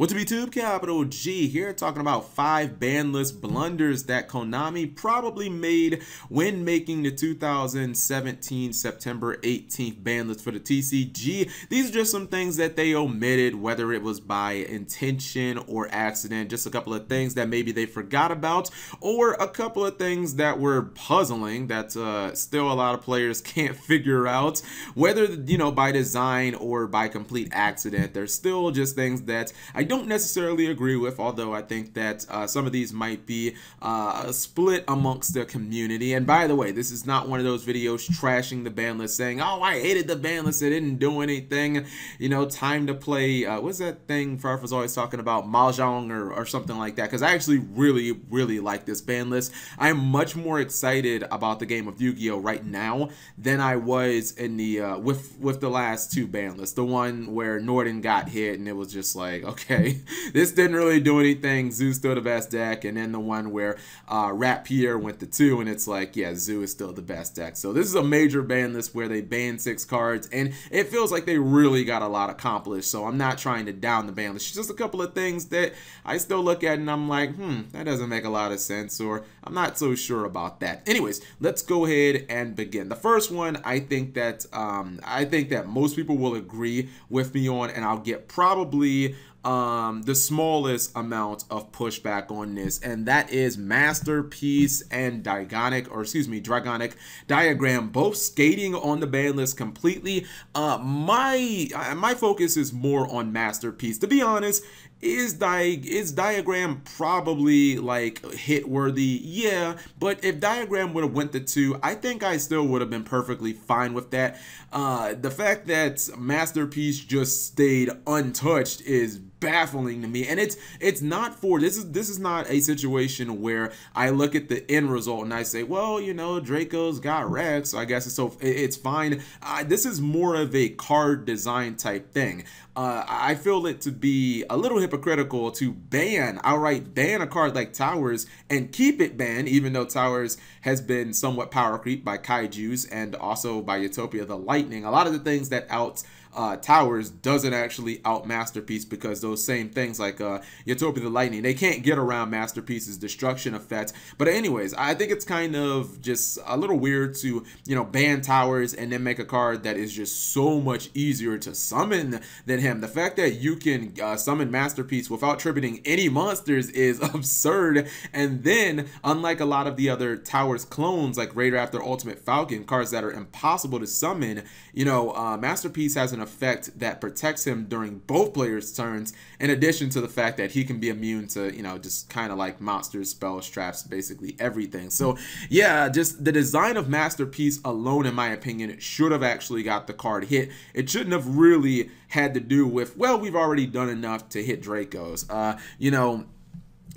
What's up YouTube? Capital G here, talking about 5 bandless blunders that Konami probably made when making the 2017 September 18th banlist for the TCG. These are just some things that they omitted, whether it was by intention or accident, just a couple of things that maybe they forgot about, or a couple of things that were puzzling that still a lot of players can't figure out, whether, you know, by design or by complete accident. There's still just things that I don't necessarily agree with, although I think that some of these might be split amongst the community. And by the way, this is not one of those videos trashing the ban list, saying, oh, I hated the ban list, it didn't do anything, you know, time to play, what's that thing Farf was always talking about, Mahjong or something like that, because I actually really like this ban list. I'm much more excited about the game of Yu-Gi-Oh right now than I was in the with the last 2 ban lists, the one where Norden got hit and it was just like, okay, this didn't really do anything, Zoo's still the best deck, and then the one where Rat Pierre went to 2 and it's like, yeah, Zoo is still the best deck. So this is a major ban list where they banned 6 cards and it feels like they really got a lot accomplished. So I'm not trying to down the ban list, it's just a couple of things that I still look at and I'm like, that doesn't make a lot of sense, or I'm not so sure about that. Anyways, let's go ahead and begin. The first one I think that most people will agree with me on, and I'll get probably the smallest amount of pushback on this, and that is Masterpiece and Dragonic Diagram, both skating on the ban list completely. My focus is more on Masterpiece. To be honest, is Diagram probably like hit worthy? Yeah, but if Diagram would have went to 2, I think I still would have been perfectly fine with that. The fact that Masterpiece just stayed untouched is baffling to me, and it's not for this is not a situation where I look at the end result and I say, well, you know, Draco's got wrecked, so I guess it's fine. This is more of a card design type thing. I feel it to be a little hypocritical to outright ban a card like Towers and keep it banned, even though Towers has been somewhat power creep by Kaijus and also by Utopia the Lightning. A lot of the things that Towers doesn't actually out Masterpiece, because those same things like Utopia the Lightning, they can't get around Masterpiece's destruction effect. But anyways, I think it's kind of just a little weird to, you know, ban Towers and then make a card that is just so much easier to summon than him. The fact that you can summon Masterpiece without tributing any monsters is absurd. And then, unlike a lot of the other Towers clones like Raider After Ultimate Falcon, cards that are impossible to summon, you know, Masterpiece has an effect that protects him during both players' turns, in addition to the fact that he can be immune to, you know, just kind of like monsters, spells, traps, basically everything. So yeah, just the design of Masterpiece alone, in my opinion, it should have actually got the card hit. It shouldn't have really had to do with, well, we've already done enough to hit Dracos. You know,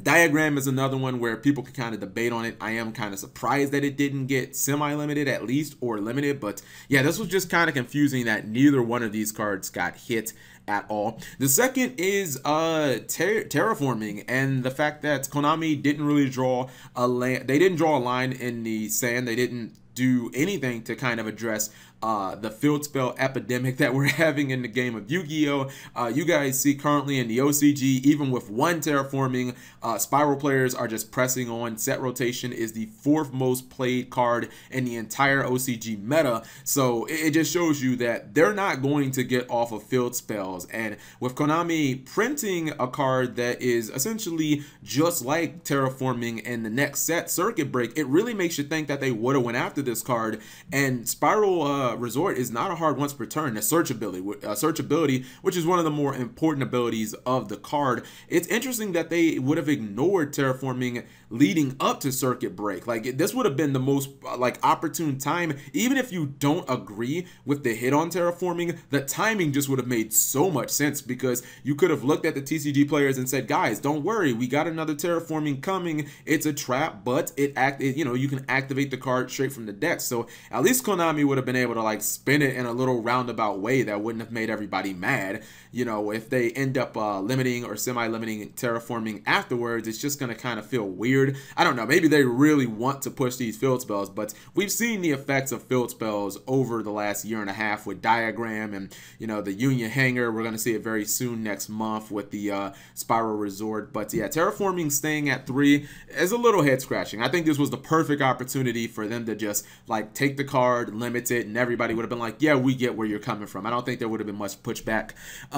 Diagram is another one where people can kind of debate on it. I am kind of surprised that it didn't get semi-limited at least, or limited, but yeah, this was just kind of confusing that neither one of these cards got hit at all. The second is Terraforming, and the fact that Konami didn't really draw a line. They didn't draw a line in the sand. They didn't do anything to kind of address the field spell epidemic that we're having in the game of Yu-Gi-Oh! You guys see currently in the OCG, even with 1 Terraforming, Spiral players are just pressing on. Set Rotation is the 4th most played card in the entire OCG meta, so it just shows you that they're not going to get off of field spells. And with Konami printing a card that is essentially just like Terraforming in the next set, Circuit Break, it really makes you think that they would have went after this card. And Spiral Resort is not a hard once per turn. The searchability, which is one of the more important abilities of the card. It's interesting that they would have ignored Terraforming leading up to Circuit Break. Like, this would have been the most like opportune time. Even if you don't agree with the hit on Terraforming, the timing just would have made so much sense, because you could have looked at the TCG players and said, guys, don't worry, we got another Terraforming coming. It's a trap, but you know, you can activate the card straight from the deck. So at least Konami would have been able to like spin it in a little roundabout way that wouldn't have made everybody mad. you know, if they end up limiting or semi-limiting terraforming afterwards, it's just going to kind of feel weird. I don't know, maybe they really want to push these field spells, but we've seen the effects of field spells over the last year and a half with Diagram and, you know, the Union Hangar. We're going to see it very soon next month with the Spiral Resort. But yeah, terraforming staying at 3 is a little head scratching. I think this was the perfect opportunity for them to just like take the card, limit it, and everybody would have been like, yeah, we get where you're coming from. I don't think there would have been much pushback.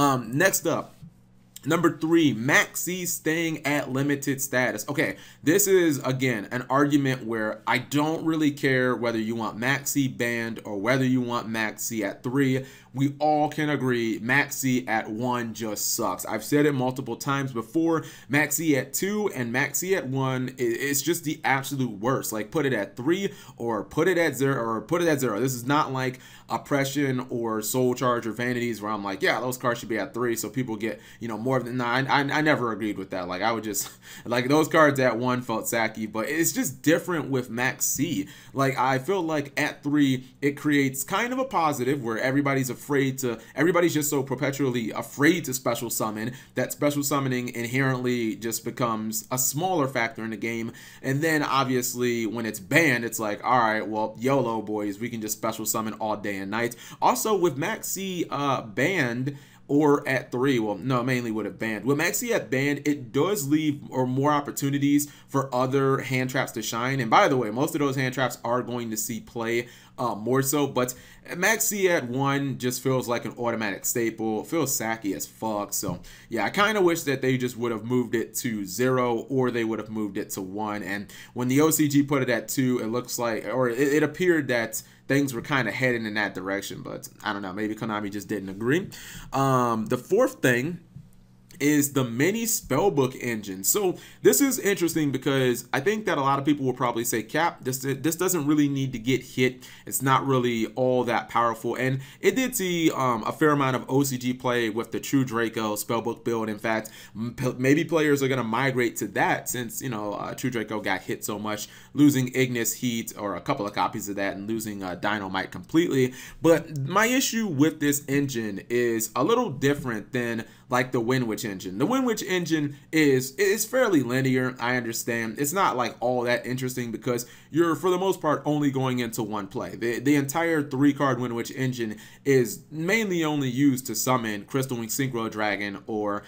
Next up, number 3, Maxie staying at limited status. Okay, this is, again, an argument where I don't really care whether you want Maxie banned or whether you want Maxie at 3. We all can agree Maxie at 1 just sucks. I've said it multiple times before. Maxie at 2 and Maxie at 1, it's just the absolute worst. Like, put it at 3 or put it at 0 or put it at 0. This is not like Oppression or Soul Charge or Vanities where I'm like, yeah, those cards should be at 3 so people get, you know, more than... I never agreed with that. Like, I would just... Like, those cards at 1 felt sacky, but it's just different with Maxie. Like, I feel like at 3, it creates kind of a positive where everybody's just so perpetually afraid to special summon that special summoning inherently just becomes a smaller factor in the game. And then obviously when it's banned, it's like, all right, well, YOLO boys, we can just special summon all day and night. Also with Maxie banned, or at 3, well, no, mainly would have banned. With Maxie at banned, it does leave or more opportunities for other hand traps to shine. And by the way, most of those hand traps are going to see play more so, but Maxie at 1 just feels like an automatic staple. It feels sacky as fuck. So yeah, I kind of wish that they just would have moved it to 0 or they would have moved it to 1. And when the OCG put it at 2, it looks like, or it appeared that things were kind of heading in that direction, but I don't know, maybe Konami just didn't agree. The fourth thing is the mini Spellbook Engine. So this is interesting because I think that a lot of people will probably say, Cap, this doesn't really need to get hit. It's not really all that powerful. And it did see a fair amount of OCG play with the True Draco Spellbook build. In fact, maybe players are going to migrate to that since, you know, True Draco got hit so much, losing Ignis Heat or a couple of copies of that and losing Dynamite completely. But my issue with this engine is a little different than like the Windwitch engine. The Windwitch engine is fairly linear. I understand it's not like all that interesting because you're for the most part only going into one play. The entire 3-card Windwitch engine is mainly only used to summon Crystal Wing Synchro Dragon or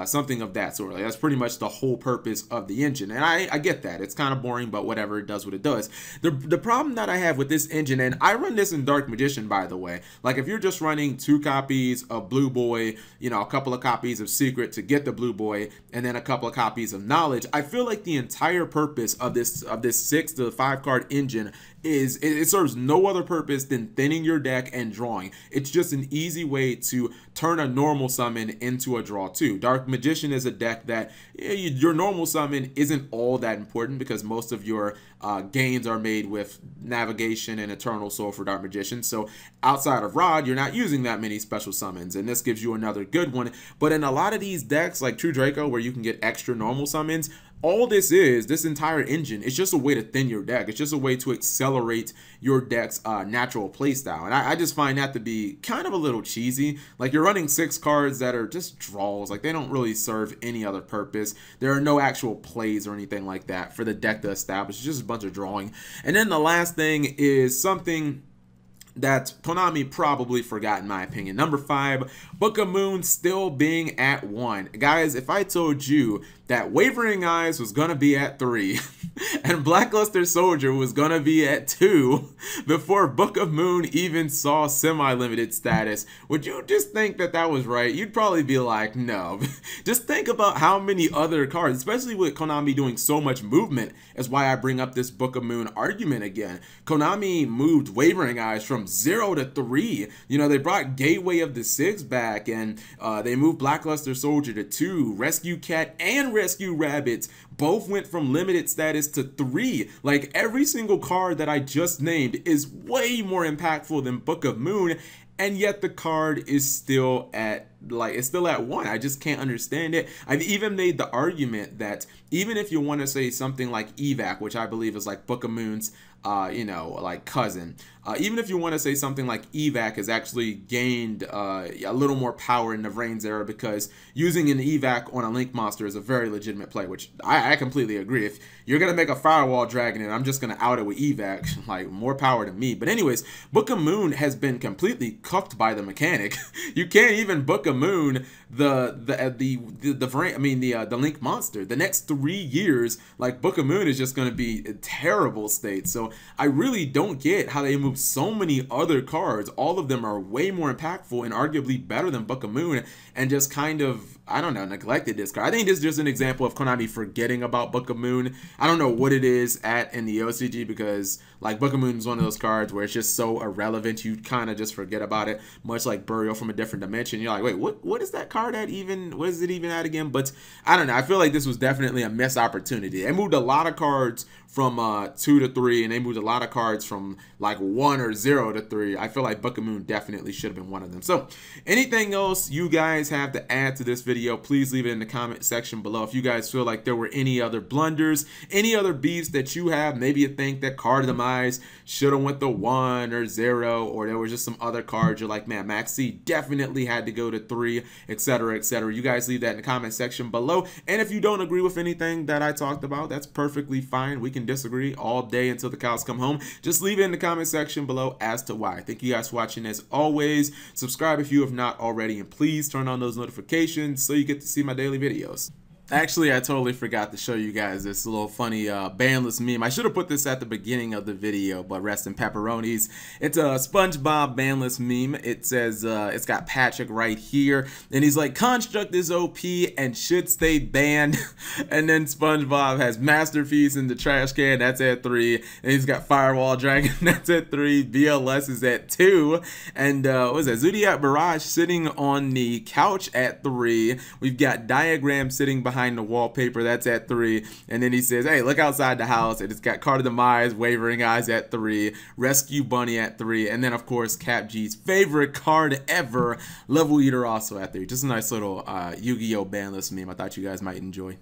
something of that sort. Like, that's pretty much the whole purpose of the engine, and I get that it's kind of boring, but whatever, it does what it does. The problem that I have with this engine, and I run this in Dark Magician, by the way, like if you're just running 2 copies of Blue Boy, you know, a couple of copies of Secret to get the Blue Boy, and then a couple of copies of Knowledge, I feel like the entire purpose of this 6 to 5 card engine is it serves no other purpose than thinning your deck and drawing. It's just an easy way to turn a normal summon into a draw too. Dark Magician is a deck that your normal summon isn't all that important because most of your gains are made with Navigation and Eternal Soul for Dark Magician. So outside of Rod, you're not using that many special summons, and this gives you another good one. But in a lot of these decks like True Draco, where you can get extra normal summons, all this entire engine, it's just a way to thin your deck. It's just a way to accelerate your deck's natural playstyle. And I just find that to be kind of a little cheesy. Like, you're running 6 cards that are just draws. Like, they don't really serve any other purpose. There are no actual plays or anything like that for the deck to establish. It's just a bunch of drawing. And then the last thing is something that Konami probably forgot in my opinion. Number 5, Book of Moon still being at 1. Guys, if I told you that Wavering Eyes was gonna be at 3 and Blackluster Soldier was gonna be at 2 before Book of Moon even saw semi-limited status, would you just think that that was right? You'd probably be like, no. Just think about how many other cards, especially with Konami doing so much movement, is why I bring up this Book of Moon argument again. Konami moved Wavering Eyes from 0 to 3. You know, they brought Gateway of the 6 back, and they moved Blackluster Soldier to 2. Rescue Cat and Rescue Rabbit both went from limited status to 3. Like, every single card that I just named is way more impactful than Book of Moon, and yet the card is still at, like, it's still at 1. I just can't understand it. I've even made the argument that even if you want to say something like Evac, which I believe is like Book of Moon's you know, like cousin. Even if you want to say something like evac has actually gained a little more power in the Vrains era, because using an evac on a Link monster is a very legitimate play, which I completely agree. If you're going to make a Firewall Dragon and I'm just going to out it with evac, like, more power to me. But anyways, Book of Moon has been completely cuffed by the mechanic. You can't even Book of Moon the Link monster. The next 3 years, like, Book of Moon is just going to be a terrible state. So I really don't get how they move so many other cards. All of them are way more impactful and arguably better than Book of Moon, and just kind of, I don't know, neglected this card. I think this is just an example of Konami forgetting about Book of Moon. I don't know what it is in the OCG, because like Book of Moon is one of those cards where it's just so irrelevant, you kind of just forget about it, much like Burial from a Different Dimension. You're like, wait, what is that card at even? What is it even at again? But I don't know. I feel like this was definitely a missed opportunity. They moved a lot of cards from 2 to 3, and they moved a lot of cards from like 1 or 0 to 3. I feel like Book of Moon definitely should have been one of them. So anything else you guys have to add to this video, please leave it in the comment section below. If you guys feel like there were any other blunders, any other beefs that you have, maybe you think that Card Demise should have went to 1 or 0, or there was just some other cards you're like, man, Maxie definitely had to go to 3, etc., etc. You guys leave that in the comment section below. And if you don't agree with anything that I talked about, that's perfectly fine. We can disagree all day until the cows come home. Just leave it in the comment section below as to why. Thank you guys for watching. As always, subscribe if you have not already, and please turn on those notifications so you get to see my daily videos. Actually, I totally forgot to show you guys this little funny Bandless meme. I should have put this at the beginning of the video, but rest in pepperonis. It's a SpongeBob Bandless meme. It says, it's got Patrick right here, and he's like, Construct is OP and should stay banned. And then SpongeBob has Masterpiece in the trash can, that's at 3. And he's got Firewall Dragon, that's at 3. BLS is at 2. And what was that? Zodiac Barrage sitting on the couch at 3. We've got Diagram sitting behind the wallpaper, that's at 3. And then he says, hey, look outside the house, and it's got Card of Demise, Wavering Eyes at 3, Rescue Bunny at 3, and then of course Cap G's favorite card ever, Level Eater, also at 3. Just a nice little Yu-Gi-Oh! Bandless meme I thought you guys might enjoy.